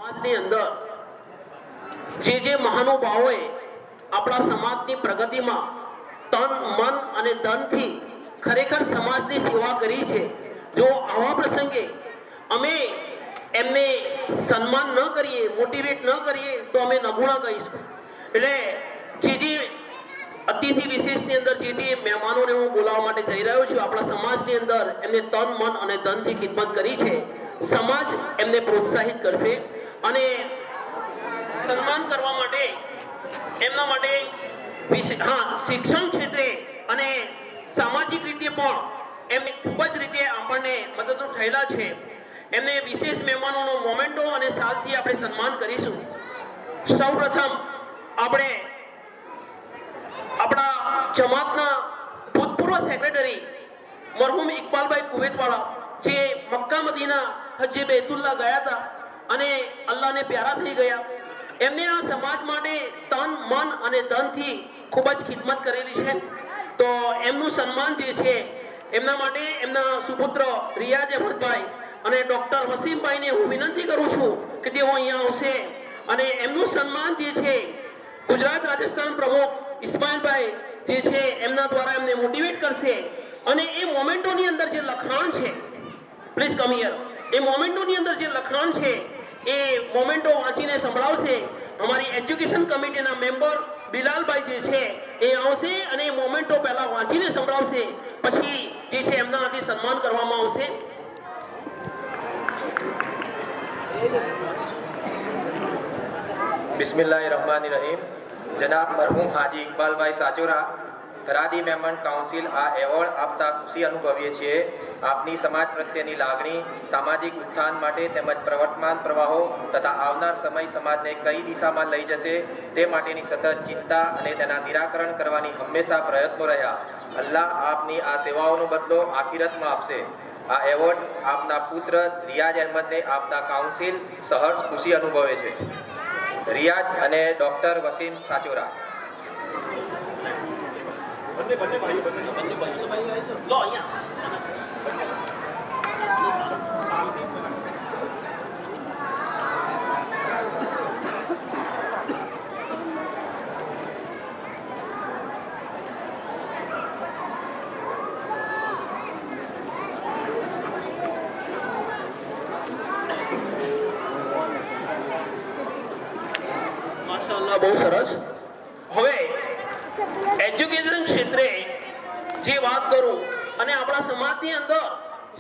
સમાજની અંદર જે મહાનુભાવોએ આપણા સમાજની પ્રગતિમાં તન મન અને ધનથી ખરેખર સમાજની સેવા કરી છે, જો આવા પ્રસંગે અમે એમને સન્માન ન કરીએ, મોટિવેટ ન કરીએ તો અમે નગુણા કહીશું। એટલે જે અતિથિ વિશેષની અંદર જે મહેમાનોને હું બોલાવવા માટે જઈ રહ્યો છું, આપણા સમાજની અંદર એમને તન મન અને ધનથી ખિદમત કરી છે, સમાજ એમને પ્રોત્સાહિત કરશે અને સન્માન કરવા માટે એમના માટે શિક્ષણ ક્ષેત્રે અને સામાજિક રીતે પણ એમને ખૂબ જ રીતે આપણને મદદરૂપ થયેલા છે। એમને વિશેષ મહેમાનોનો મોમેન્ટો અને સાલથી આપણે સન્માન કરીશું। સૌપ્રથમ આપણે આપણા જમાતના ભૂતપૂર્વ સેક્રેટરી મરહુમ ઇકબાલભાઈ કુવેતવાળા, જે મક્કા મદીના હજ્જે બેતુલ્લા ગયા હતા અને અલ્લાહને પ્યારા થઈ ગયા, એમને આ સમાજ માટે તન મન અને ધનથી ખૂબ જ ખિદમત કરેલી છે, તો એમનું સન્માન જે છે એમના માટે એમના સુપુત્ર રિયાઝ અહેમદભાઈ અને ડોક્ટર વસીમભાઈને હું વિનંતી કરું છું કે તેઓ અહીંયા આવશે અને એમનું સન્માન જે છે ગુજરાત રાજસ્થાન પ્રમુખ ઇસ્માઇલભાઈ જે છે એમના દ્વારા એમને મોટિવેટ કરશે અને એ મોમેન્ટોની અંદર જે લખાણ છે, પ્લીઝ કમ હિયર, એ મોમેન્ટોની અંદર જે લખાણ છે એ મોમેન્ટો વાંચીને સંભળાવશે। અમારી એજ્યુકેશન કમિટીના મેમ્બર બિલાલભાઈ જે છે એ આવશે અને એ મોમેન્ટો પહેલા વાંચીને સંભળાવશે, પછી જે છે એમના હાથે સન્માન કરવામાં આવશે। बिस्मिल्लाहिर्रहमानिर्रहीम। जनाब मरहूम हाजी इकबाल भाई साचोरा थरादी मेमन काउंसिल आ एवॉर्ड आपता खुशी अनुभवीए छे। आपनी समाज प्रत्येनी लागणी सामाजिक उत्थान माटे तेमज प्रवर्तमान प्रवाहो तथा आवनार समय समाजने कई दिशामां लई जशे ते माटेनी सतत चिंता अने तेना निराकरण करवानी हमेशा प्रयत्नो रह्या। अल्लाह आपनी आ सेवाओनो बदलो आखिरतमां आपशे। आ एवॉर्ड आपना पुत्र रियाज अहमद ने आपना काउंसिल सहर्ष खुशी अनुभवे छे। रियाज अने डॉक्टर वसीम साचोरा। માશાઅલ્લાહ, બહુ સરસ। હવે એજ્યુકેશન ક્ષેત્રે જે વાત કરું અને આપણા સમાજની અંદર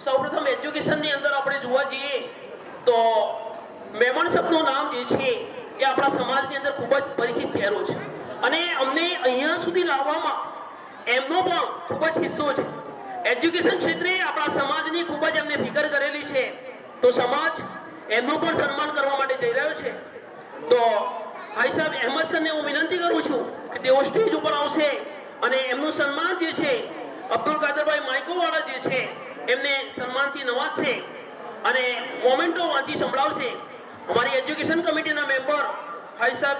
સૌપ્રથમ એજ્યુકેશનની અંદર આપણે જોવા જઈએ તો મેમણ સાહેબનું નામ જે છે એ આપણા સમાજની અંદર ખૂબ જ પરિચિત ચહેરો છે અને અમને અહીંયા સુધી લાવવામાં એમનો પણ ખૂબ જ હિસ્સો છે। એજ્યુકેશન ક્ષેત્રે આપણા સમાજની ખૂબ જ એમને ફિકર કરેલી છે, તો સમાજ એમનું પણ સન્માન કરવા માટે જઈ રહ્યો છે। તો ભાઈ સાહેબ અહેમદ સરને હું વિનંતી કરું છું કે તેઓ સ્ટેજ ઉપર આવશે અને એમનું સન્માન જે છે અબ્દુલ કાદરભાઈ માઇકોવાળા જે છે એમને સન્માનથી નવાજશે અને મોમેન્ટો વાંચી સંભળાવશે। અમારી એજ્યુકેશન કમિટીના મેમ્બર ભાઈ સાહેબ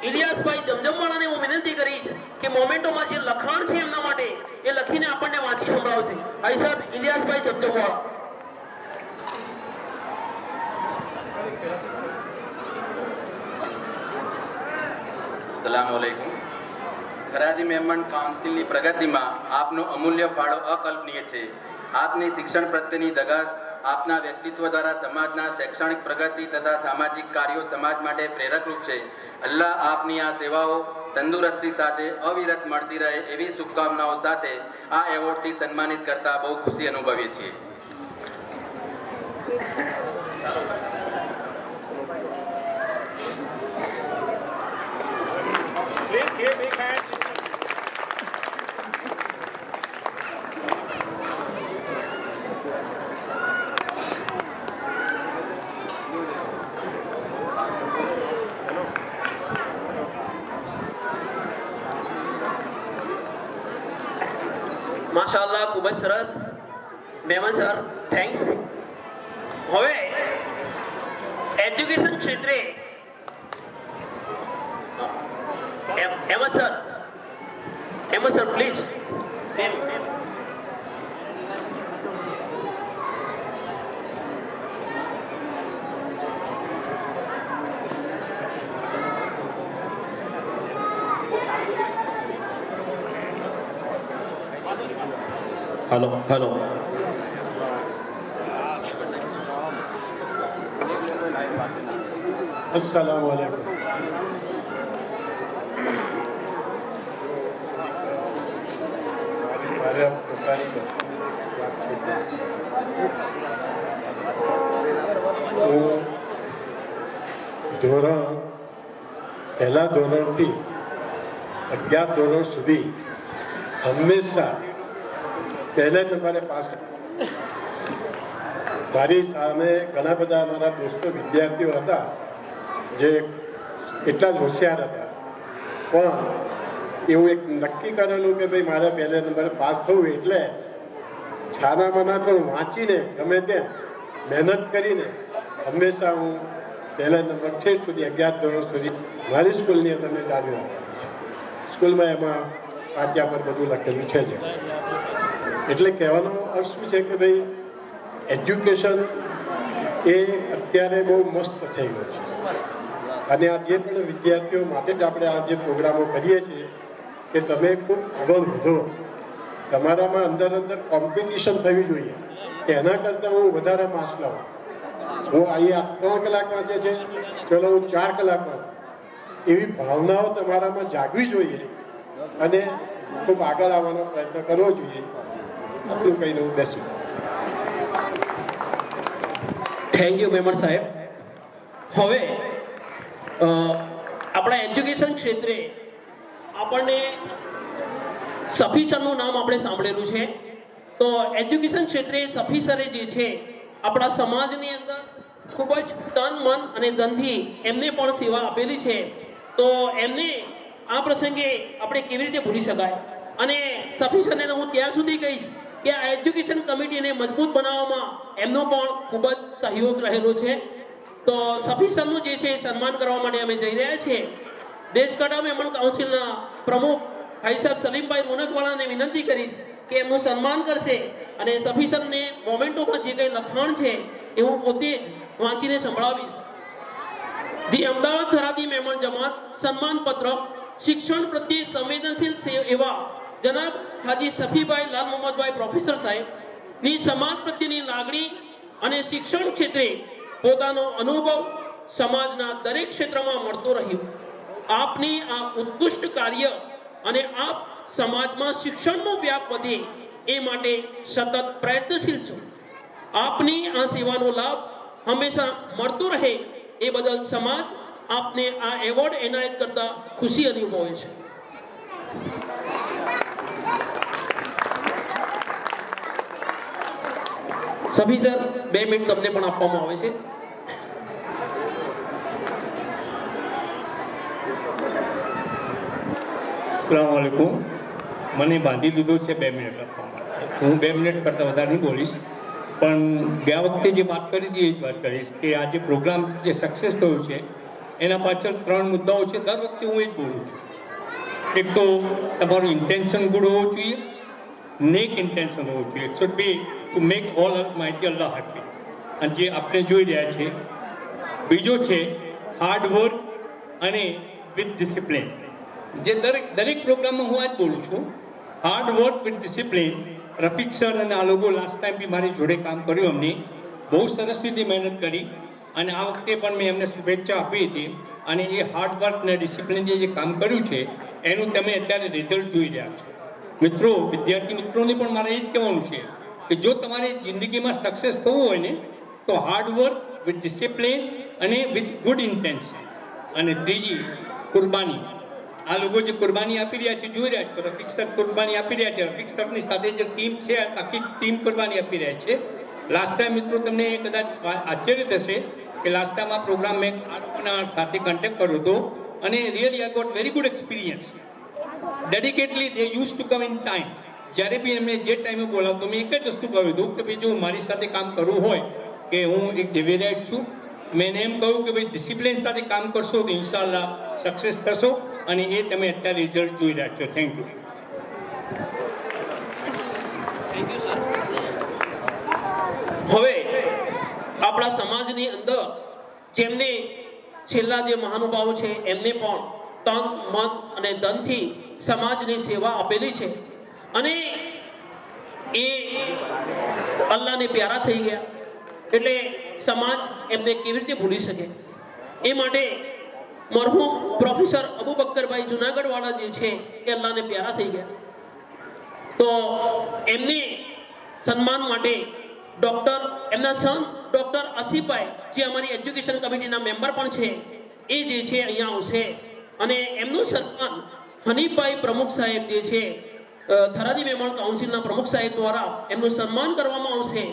ઇલિયાસભાઈ જમજમવાળાને હું વિનંતી કરીશ કે મોમેન્ટોમાં જે લખાણ છે એમના માટે એ લખીને આપણને વાંચી સંભળાવશે। ભાઈ સાહેબ ઇલિયાસભાઈ જમજમવાળા। अस्सलामुअलैकुम। थरादी मेमन काउंसिल प्रगति में आपनो अमूल्य फाळो अकल्पनीय है। आपनी शिक्षण प्रत्येनी दगास आपना व्यक्तित्व द्वारा समाजना शैक्षणिक प्रगति तथा सामाजिक कार्यों समाज माटे प्रेरक रूप है। अल्लाह आपनी आ सेवाओं तंदुरस्ती साथे अविरत मळती रहे एवी शुभकामनाओं साथे आ एवॉर्ड थी सन्मानित करता बहुत खुशी अनुभवीए छीए। માશાઅલ્લાહ, ખૂબ જ સરસ મેમન સર, થેન્ક્સ। હવે એજ્યુકેશન ક્ષેત્રે Ahmed sir please. Hello hello. अस्सलामु अलैकुम. મારે પોતાની હું પહેલા ધોરણથી 11 ધોરણ સુધી હંમેશા પહેલા નંબરે પાસ. મારી સામે ઘણા બધા મારા દોસ્તો વિદ્યાર્થીઓ હતા જે એટલા જ હોશિયાર હતા, પણ એવું એક નક્કી કરેલું કે ભાઈ મારે પહેલા નંબરે પાસ થવું એટલે છાનામાના પણ વાંચીને ગમે તેમ મહેનત કરીને હંમેશા હું પહેલા નંબર 6 સુધી 11 ધોરણ સુધી મારી સ્કૂલની અંદર મેં ચાલ્યો. સ્કૂલમાં એમાં પાટિયા પર બધું લખેલું છે જ. એટલે કહેવાનો અર્થ શું છે કે ભાઈ એજ્યુકેશન એ અત્યારે બહુ મસ્ત થઈ ગયું છે. અને આ જે પણ વિદ્યાર્થીઓ માટે જ આપણે આ જે પ્રોગ્રામો કરીએ છીએ કે તમે ખૂબ આગળ વધો, તમારામાં અંદર કોમ્પિટિશન થવી જોઈએ કે એના કરતાં હું વધારે માર્ક્સ લાવું. હું અહીંયા 3 કલાક વાંચે છે, ચલો હું 4 કલાક વાંચું. એવી ભાવનાઓ તમારામાં જાગવી જોઈએ અને ખૂબ આગળ આવવાનો પ્રયત્ન કરવો જોઈએ. આટલું કહીને હું બેસું. થેન્ક યુ મેમણ સાહેબ. હવે આપણા એજ્યુકેશન ક્ષેત્રે આપણને સફીસરનું નામ આપણે સાંભળેલું છે. તો એજ્યુકેશન ક્ષેત્રે સફીસરે જે છે આપણા સમાજની અંદર ખૂબ જ તન મન અને ધનથી એમને પણ સેવા આપેલી છે. તો એમને આ પ્રસંગે આપણે કેવી રીતે ભૂલી શકાય. અને સફીસરને તો હું ત્યાં સુધી કહીશ કે આ એજ્યુકેશન કમિટીને મજબૂત બનાવવામાં એમનો પણ ખૂબ જ સહયોગ રહેલો છે. તો સફીસરનું જે છે સન્માન કરવા માટે અમે જઈ રહ્યા છીએ. દેશકાંઠા મેમણ કાઉન્સિલના પ્રમુખ ભાઈ સાહેબ સલીમભાઈ રોનકવાળાને વિનંતી કરીશ કે એમનું સન્માન કરશે અને સફીસરને મોમેન્ટોમાં જે કંઈ લખાણ છે એ હું પોતે જ વાંચીને સંભળાવીશ. ધી અમદાવાદ થરાદી મેમણ જમાત સન્માન પત્ર શિક્ષણ પ્રત્યે સંવેદનશીલ એવા જનાબ હાજી સફીભાઈ લાલ મોહમ્મદભાઈ પ્રોફેસર સાહેબની સમાજ પ્રત્યેની લાગણી અને શિક્ષણ ક્ષેત્રે પોતાનો અનુભવ સમાજના દરેક ક્ષેત્રમાં મળતો રહ્યો. આપની આ ઉત્કૃષ્ટ કાર્ય અને આપ સમાજમાં શિક્ષણનો વ્યાપ વધે એ માટે સતત પ્રયત્નશીલ છો. આપની આ સેવાનો લાભ હંમેશા મળતો રહે એ બદલ સમાજ આપને આ એવોર્ડ એનાયત કરતા ખુશી અનુભવે છે. સફીસર 2 મિનિટ તમને પણ આપવામાં આવે છે. અસ્સલામુ અલૈકુમ. મને બાંધી લીધો છે 2 મિનિટ આપવા માટે. હું 2 મિનિટ કરતાં વધારે નહીં બોલીશ, પણ ગયા વખતે જે વાત કરી હતી એ જ વાત કરીશ કે આ જે પ્રોગ્રામ જે સક્સેસ થયું છે એના પાછળ 3 મુદ્દાઓ છે. દર વખતે હું એ જ બોલું છું. એક તો તમારું ઇન્ટેન્શન ગુડ હોવું જોઈએ, નેક ઇન્ટેન્શન હોવું જોઈએ. It should be to make all mighty Allah happy, અને જે આપણે જોઈ રહ્યા છીએ. બીજો છે હાર્ડવર્ક અને વિથ ડિસિપ્લિન. જે દરેક પ્રોગ્રામમાં હું આ જ બોલું છું, hard work with discipline. Rafiq sir અને આ લોકો લાસ્ટ ટાઈમ બી મારી જોડે કામ કર્યું. અમને બહુ સરસ રીતે મહેનત કરી અને આ વખતે પણ મેં એમને શુભેચ્છા આપી હતી. અને એ હાર્ડવર્ક અને ડિસિપ્લિન જે કામ કર્યું છે એનું તમે અત્યારે રિઝલ્ટ જોઈ રહ્યા છો. મિત્રો, વિદ્યાર્થી મિત્રોને પણ મારે એ જ કહેવાનું છે કે જો તમારે જિંદગીમાં સક્સેસ થવું હોય ને તો હાર્ડવર્ક વિથ ડિસિપ્લિન અને વિથ ગુડ ઇન્ટેન્શન. અને ત્રીજી, કુરબાની. આ લોકો જે કુરબાની આપી રહ્યા છે જોઈ રહ્યા છો. રફીક સર કુરબાની આપી રહ્યા છે. રફીક સરની સાથે જે ટીમ છે આખી ટીમ કુરબાની આપી રહ્યા છે. લાસ્ટ ટાઈમ મિત્રો તમને કદાચ આશ્ચર્ય થશે કે લાસ્ટ ટાઈમ આ પ્રોગ્રામ મેં આ લોકોના સાથે કોન્ટેક્ટ કર્યો હતો અને really I got very good experience. Dedicatedly they use to come in time. જ્યારે બી એમને જે ટાઈમે બોલાવતો મેં એક જ વસ્તુ કહ્યું હતું કે ભાઈ જો મારી સાથે કામ કરવું હોય કે હું એક ઝેવિયરાઇટ છું, મેં એમ કહ્યું કે ભાઈ ડિસિપ્લિન સાથે કામ કરશો તો ઇન્શાલ્લાહ સક્સેસ થશો. અને એ તમે અત્યારે રિઝલ્ટ જોઈ રહ્યા છો. Thank you. હવે આપણા સમાજની અંદર જેમને છેલ્લા જે મહાનુભાવો છે એમને પણ તન મન અને ધનથી સમાજની સેવા આપેલી છે. અને એ અલ્લાહને પ્યારા થઈ ગયા, એટલે સમાજ એમને કેવી રીતે ભૂલી શકે? એ માટે મરહૂમ પ્રોફેસર અબુબક્કરભાઈ જુનાગઢવાળા જે છે એ અલ્લાહને પ્યારા થઈ ગયા. તો એમને સન્માન માટે ડૉક્ટર એમના સન ડૉક્ટર આસિફભાઈ જે અમારી એજ્યુકેશન કમિટીના મેમ્બર પણ છે એ જે છે અહીંયા આવશે અને એમનું સન્માન હનીફભાઈ પ્રમુખ સાહેબ જે છે થરાદી મહેમાન કાઉન્સિલના પ્રમુખ સાહેબ દ્વારા એમનું સન્માન કરવામાં આવશે.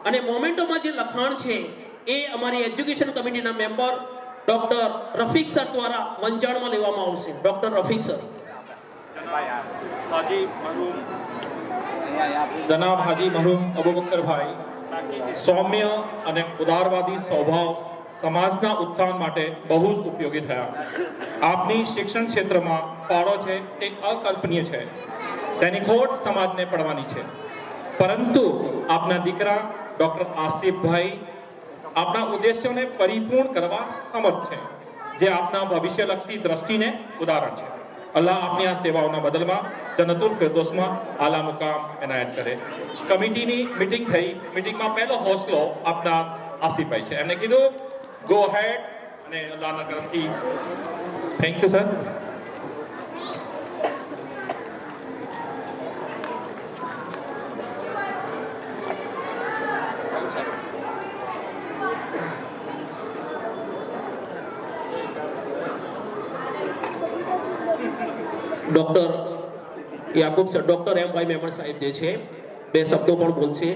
અને મોમેન્ટોમાં જે લખાણ છે એ અમારી એજ્યુકેશન કમિટીના મેમ્બર ડૉક્ટર રફીક સર દ્વારા વંચાણમાં લેવામાં આવશે. Doctor Rafiq sir. જનાબ હાજી મરહૂમ અબુબક્કરભાઈ સૌમ્ય અને ઉદારવાદી સ્વભાવ સમાજના ઉત્થાન માટે બહુ જ ઉપયોગી થયા. આપની શિક્ષણ ક્ષેત્રમાં ફાળો છે તે અકલ્પનીય છે. તેની ખોટ સમાજને પડવાની છે, પરંતુ આપના દીકરા ડૉક્ટર આસિફભાઈ આપના ઉદ્દેશ્યોને પરિપૂર્ણ કરવા સમર્થ છે, જે આપના ભવિષ્યલક્ષી દ્રષ્ટિને ઉદાહરણ છે. અલ્લાહ આપની આ સેવાઓના બદલમાં જન્નતુલ ફિરદૌસમાં આલા મુકામ એનાયત કરે. કમિટીની મિટિંગ થઈ. મિટિંગમાં પહેલો હોસલો આપના આસિફભાઈ છે. એમને કીધું ગો હેડ, અને અલ્લાહના કરમથી thank you sir. Doctor Yakub sir, doctor M Y Memon સાહેબ જે છે બે શબ્દો પણ બોલશે.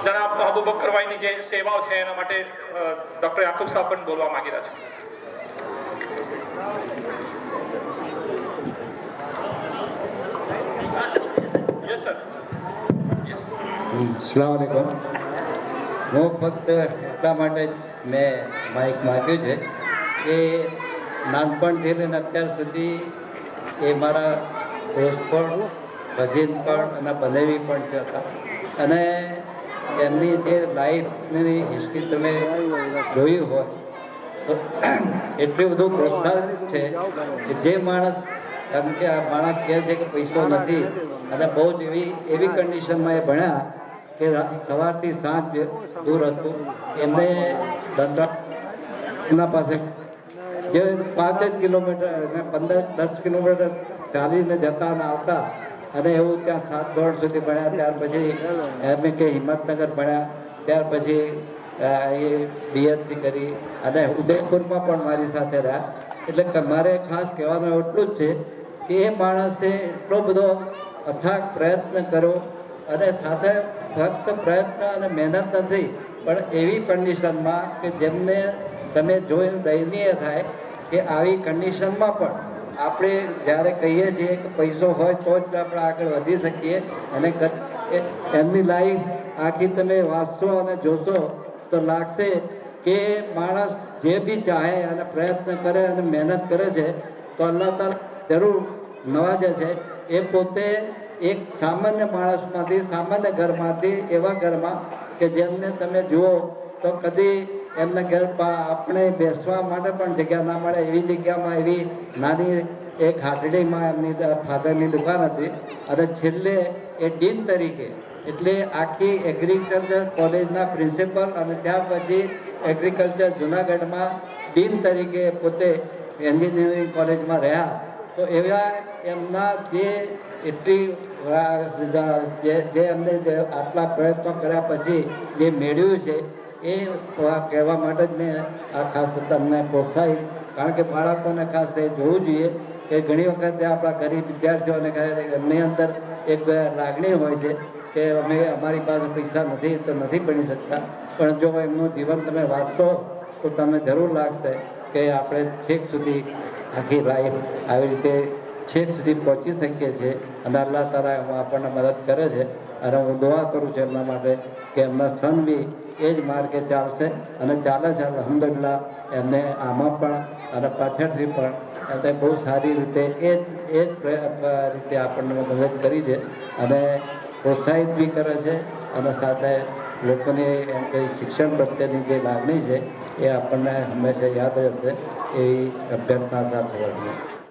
જનાબ અબુબક્કરભાઈની જે સેવાઓ છે એના માટે ડૉક્ટર યાકુબ સાહેબ પણ બોલવા માંગી રહ્યા છે. અસ્સલામુ અલૈકુમ. હું ફક્ત એટલા માટે મેં માઇક માગ્યું છે કે નાનપણથી લઈને અત્યાર સુધી એ મારા દોસ્ત પણ, ભજીન પણ અને બનેવી પણ છે હતા. અને એમની જે લાઈફની હિસ્ટ્રી તમે જોયું હોય તો એટલું બધું પ્રોત્સાહિત છે કે જે માણસ, એમ કે આ માણસ કહે છે કે પૈસો નથી, અને બહુ જ એવી કન્ડિશનમાં એ ભણ્યા કે સવારથી સાંજ દૂર હતું. એમને એના પાસે જે 5 જ કિલોમીટર અને 15-10 કિલોમીટર ચાલીને જતા અને આવતા, અને એવું ત્યાં 7 ધોરણ સુધી ભણ્યા. ત્યાર પછી એમ કે હિંમતનગર ભણ્યા, ત્યાર પછી એ બીએસસી કરી અને ઉદયપુરમાં પણ મારી સાથે રહ્યા. એટલે મારે ખાસ કહેવાનું એટલું જ છે કે એ માણસે એટલો બધો અથાગ પ્રયત્ન કર્યો, અને સાથે ફક્ત પ્રયત્ન અને મહેનત નથી, પણ એવી કન્ડિશનમાં કે જેમને તમે જોઈને દયનીય થાય કે આવી કન્ડિશનમાં પણ આપણે જ્યારે કહીએ છીએ કે પૈસો હોય તો જ આપણે આગળ વધી શકીએ. અને એમની લાઈફ આખી તમે વાંચશો અને જોશો તો લાગશે કે માણસ જે બી ચાહે અને પ્રયત્ન કરે અને મહેનત કરે છે તો અલ્લાહ તાલા જરૂર નવાજે છે. એ પોતે એક સામાન્ય માણસમાંથી, સામાન્ય ઘરમાંથી, એવા ઘરમાં કે જેમને તમે જુઓ તો કદી એમના ઘર આપણે બેસવા માટે પણ જગ્યા ના મળે એવી જગ્યામાં એવી નાની એક હાટડીમાં એમની ફાધરની દુકાન હતી. અને છેલ્લે એ ડીન તરીકે, એટલે આખી એગ્રીકલ્ચર કોલેજના પ્રિન્સિપલ, અને ત્યાર પછી એગ્રીકલ્ચર જુનાગઢમાં ડીન તરીકે પોતે એન્જિનિયરિંગ કોલેજમાં રહ્યા. તો એવા એમના જે એટલી જે એમને જે આટલા પ્રયત્નો કર્યા પછી જે મેળવ્યું છે એ કહેવા માટે જ મેં આ ખાસ તમને પ્રોત્સાહિત. કારણ કે બાળકોને ખાસ એ જોવું જોઈએ કે ઘણી વખત આપણા ગરીબ વિદ્યાર્થીઓને કહે એમની અંદર એક લાગણી હોય છે કે અમે અમારી પાસે પૈસા નથી તો નથી ભણી શકતા. પણ જો એમનું જીવન તમે વાંચશો તો તમને જરૂર લાગશે કે આપણે છેક સુધી આખી લાઈફ આવી રીતે છેક સુધી પહોંચી શકીએ છીએ. અને અલ્લાહ તાલા એમાં આપણને મદદ કરે છે. અને હું દુઆ કરું છું એમના માટે કે એમના સન બી એ જ માર્ગે ચાલશે અને ચાલે છે. અલ્હમ્દુલિલ્લાહ એમને આમાં પણ અને પાછળથી પણ એમને બહુ સારી રીતે એ જ રીતે આપણને મદદ કરી છે અને પ્રોત્સાહિત બી કરે છે. અને સાથે લોકોની એમ કંઈ શિક્ષણ પ્રત્યેની જે લાગણી છે એ આપણને હંમેશા યાદ રહેશે એવી અભ્યર્થના સાથે વર્ણવું.